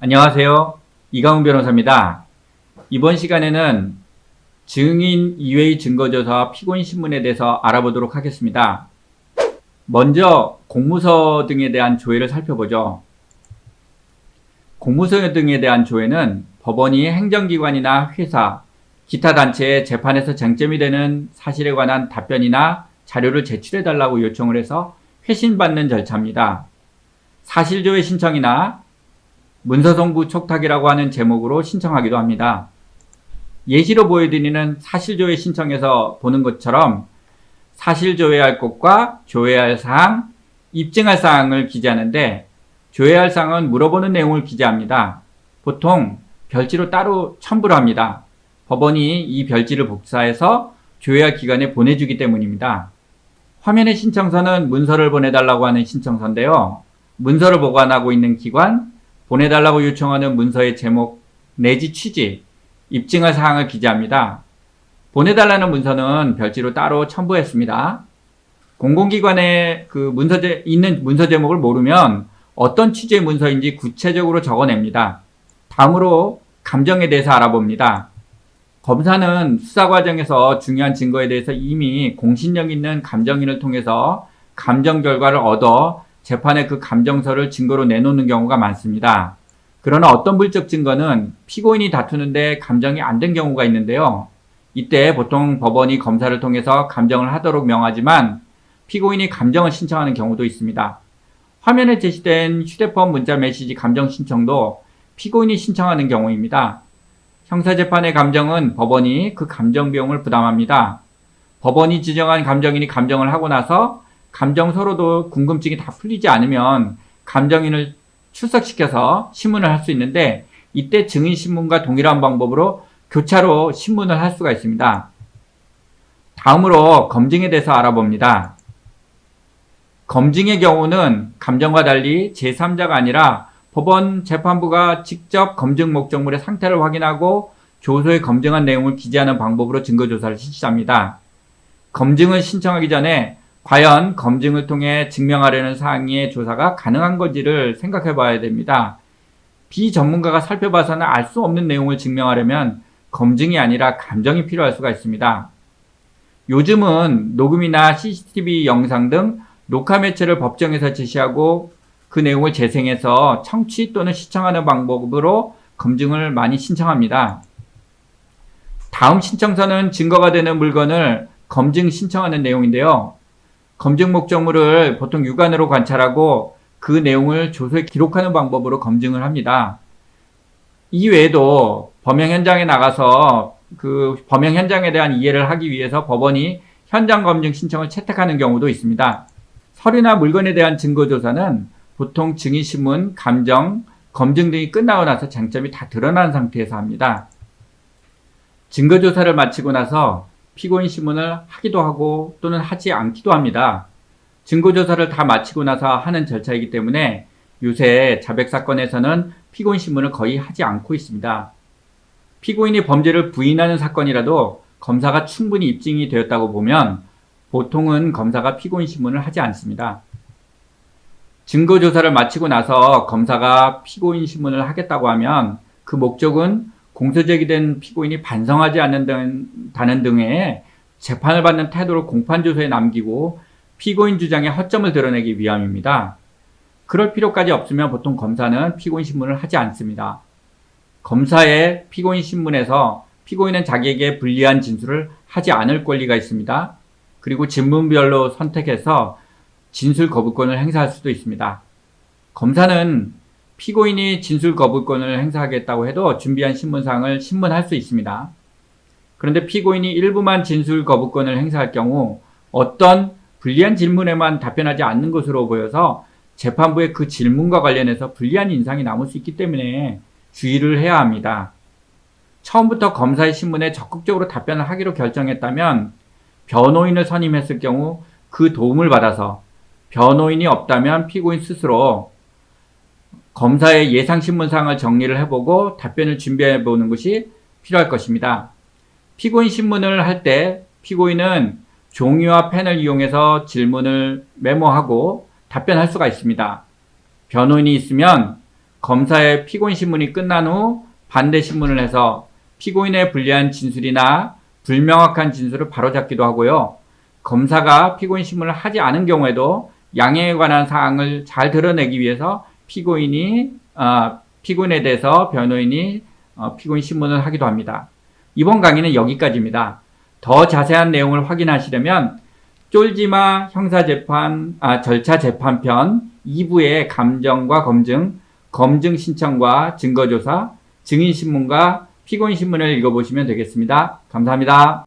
안녕하세요. 이강훈 변호사입니다. 이번 시간에는 증인 이외의 증거조사와 피고인 신문에 대해서 알아보도록 하겠습니다. 먼저 공무서 등에 대한 조회를 살펴보죠. 공무서 등에 대한 조회는 법원이 행정기관이나 회사, 기타 단체에 재판에서 쟁점이 되는 사실에 관한 답변이나 자료를 제출해달라고 요청을 해서 회신받는 절차입니다. 사실조회 신청이나 문서송부 촉탁이라고 하는 제목으로 신청하기도 합니다. 예시로 보여드리는 사실조회 신청에서 보는 것처럼 사실조회할 것과 조회할 사항, 입증할 사항을 기재하는데 조회할 사항은 물어보는 내용을 기재합니다. 보통 별지로 따로 첨부를 합니다. 법원이 이 별지를 복사해서 조회할 기관에 보내주기 때문입니다. 화면의 신청서는 문서를 보내달라고 하는 신청서인데요. 문서를 보관하고 있는 기관, 보내달라고 요청하는 문서의 제목 내지 취지, 입증할 사항을 기재합니다. 보내달라는 문서는 별지로 따로 첨부했습니다. 공공기관에 있는 문서 제목을 모르면 어떤 취지의 문서인지 구체적으로 적어냅니다. 다음으로 감정에 대해서 알아봅니다. 검사는 수사 과정에서 중요한 증거에 대해서 이미 공신력 있는 감정인을 통해서 감정 결과를 얻어 재판에 그 감정서를 증거로 내놓는 경우가 많습니다. 그러나 어떤 물적 증거는 피고인이 다투는데 감정이 안 된 경우가 있는데요. 이때 보통 법원이 검사를 통해서 감정을 하도록 명하지만 피고인이 감정을 신청하는 경우도 있습니다. 화면에 제시된 휴대폰 문자 메시지 감정 신청도 피고인이 신청하는 경우입니다. 형사재판의 감정은 법원이 그 감정 비용을 부담합니다. 법원이 지정한 감정인이 감정을 하고 나서 감정서로도 궁금증이 다 풀리지 않으면 감정인을 출석시켜서 신문을 할 수 있는데 이때 증인신문과 동일한 방법으로 교차로 신문을 할 수가 있습니다. 다음으로 검증에 대해서 알아봅니다. 검증의 경우는 감정과 달리 제3자가 아니라 법원 재판부가 직접 검증 목적물의 상태를 확인하고 조서에 검증한 내용을 기재하는 방법으로 증거조사를 실시합니다. 검증을 신청하기 전에 과연 검증을 통해 증명하려는 사항의 조사가 가능한 건지를 생각해 봐야 됩니다. 비전문가가 살펴봐서는 알 수 없는 내용을 증명하려면 검증이 아니라 감정이 필요할 수가 있습니다. 요즘은 녹음이나 CCTV 영상 등 녹화 매체를 법정에서 제시하고 그 내용을 재생해서 청취 또는 시청하는 방법으로 검증을 많이 신청합니다. 다음 신청서는 증거가 되는 물건을 검증 신청하는 내용인데요. 검증 목적물을 보통 육안으로 관찰하고 그 내용을 조서에 기록하는 방법으로 검증을 합니다. 이 외에도 범행 현장에 나가서 그 범행 현장에 대한 이해를 하기 위해서 법원이 현장 검증 신청을 채택하는 경우도 있습니다. 서류나 물건에 대한 증거조사는 보통 증인신문, 감정, 검증 등이 끝나고 나서 쟁점이 다 드러난 상태에서 합니다. 증거조사를 마치고 나서 피고인 신문을 하기도 하고 또는 하지 않기도 합니다. 증거조사를 다 마치고 나서 하는 절차이기 때문에 요새 자백사건에서는 피고인 신문을 거의 하지 않고 있습니다. 피고인이 범죄를 부인하는 사건이라도 검사가 충분히 입증이 되었다고 보면 보통은 검사가 피고인 신문을 하지 않습니다. 증거조사를 마치고 나서 검사가 피고인 신문을 하겠다고 하면 그 목적은 공소 제기된 피고인이 반성하지 않는다는 등의 재판을 받는 태도를 공판조서에 남기고 피고인 주장의 허점을 드러내기 위함입니다. 그럴 필요까지 없으면 보통 검사는 피고인 신문을 하지 않습니다. 검사의 피고인 신문에서 피고인은 자기에게 불리한 진술을 하지 않을 권리가 있습니다. 그리고 질문별로 선택해서 진술 거부권을 행사할 수도 있습니다. 검사는 피고인이 진술 거부권을 행사하겠다고 해도 준비한 신문사항을 신문할 수 있습니다. 그런데 피고인이 일부만 진술 거부권을 행사할 경우 어떤 불리한 질문에만 답변하지 않는 것으로 보여서 재판부의 그 질문과 관련해서 불리한 인상이 남을 수 있기 때문에 주의를 해야 합니다. 처음부터 검사의 신문에 적극적으로 답변을 하기로 결정했다면 변호인을 선임했을 경우 그 도움을 받아서 변호인이 없다면 피고인 스스로 검사의 예상신문사항을 정리를 해보고 답변을 준비해보는 것이 필요할 것입니다. 피고인 신문을 할 때 피고인은 종이와 펜을 이용해서 질문을 메모하고 답변할 수가 있습니다. 변호인이 있으면 검사의 피고인신문이 끝난 후 반대신문을 해서 피고인의 불리한 진술이나 불명확한 진술을 바로잡기도 하고요. 검사가 피고인신문을 하지 않은 경우에도 양형에 관한 사항을 잘 드러내기 위해서 피고인에 대해서 변호인이 피고인 신문을 하기도 합니다. 이번 강의는 여기까지입니다. 더 자세한 내용을 확인하시려면 쫄지마 형사재판 절차 재판편 2부의 감정과 검증, 검증 신청과 증거조사, 증인신문과 피고인신문을 읽어보시면 되겠습니다. 감사합니다.